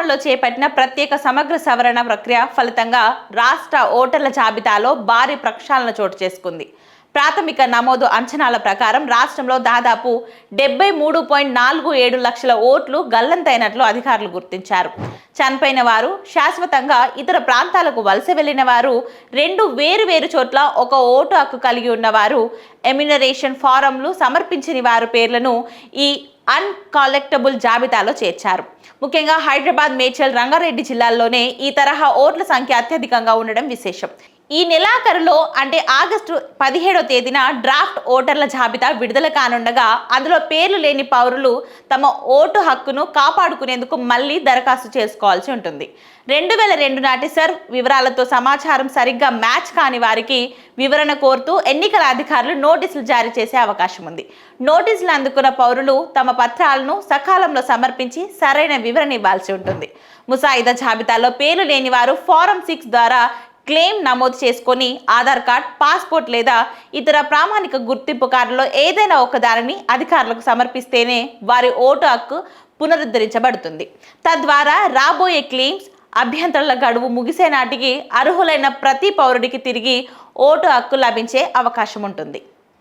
తెలంగాణలో చేపట్టిన ప్రత్యేక సమగ్ర సవరణ ప్రక్రియ ఫలితంగా రాష్ట్ర ఓటర్ల జాబితాలో భారీ ప్రక్షాళన చోటు చేసుకుంది. ప్రాథమిక నమోదు అంచనాల ప్రకారం రాష్ట్రంలో దాదాపు 73.47 లక్షల ఓట్లు గల్లంతైనట్లు అధికారులు గుర్తించారు. చనిపోయిన వారు, శాశ్వతంగా ఇతర ప్రాంతాలకు వలస వెళ్లిన వారు, రెండు వేరు చోట్ల ఒక ఓటు హక్కు కలిగి ఉన్నవారు, ఎమ్యునరేషన్ ఫారంలు సమర్పించని వారి పేర్లను ఈ అన్కలెక్టబుల్ జాబితాలో చేర్చారు. ముఖ్యంగా హైదరాబాద్, మేడ్చల్, రంగారెడ్డి జిల్లాల్లోనే ఈ తరహా ఓట్ల సంఖ్య అత్యధికంగా ఉండడం విశేషం. ఈ నెలాఖరులో అంటే ఆగస్టు 17వ తేదీన డ్రాఫ్ట్ ఓటర్ల జాబితా విడుదల కానుండగా అందులో పేర్లు లేని పౌరులు తమ ఓటు హక్కును కాపాడుకునేందుకు మళ్లీ దరఖాస్తు చేసుకోవాల్సి ఉంటుంది. 2002 నాటి సర్వ్ వివరాలతో సమాచారం సరిగ్గా మ్యాచ్ కాని వారికి వివరణ కోరుతూ ఎన్నికల అధికారులు నోటీసులు జారీ చేసే అవకాశం ఉంది. నోటీసులు అందుకున్న పౌరులు తమ పత్రాలను సకాలంలో సమర్పించి సరైన వివరణ ఇవ్వాల్సి ఉంటుంది. ముసాయిదా జాబితాలో పేర్లు లేని వారు ఫారం 6 ద్వారా క్లెయిమ్ నమోదు చేసుకొని ఆధార్ కార్డ్, పాస్పోర్ట్ లేదా ఇతర ప్రామాణిక గుర్తింపు కార్డులో ఏదైనా ఒక దానిని అధికారులకు సమర్పిస్తేనే వారి ఓటు హక్కు పునరుద్ధరించబడుతుంది. తద్వారా రాబోయే క్లెయిమ్స్, అభ్యంతరాల గడువు ముగిసే నాటికి అర్హులైన ప్రతి పౌరుడికి తిరిగి ఓటు హక్కు లభించే అవకాశం ఉంటుంది.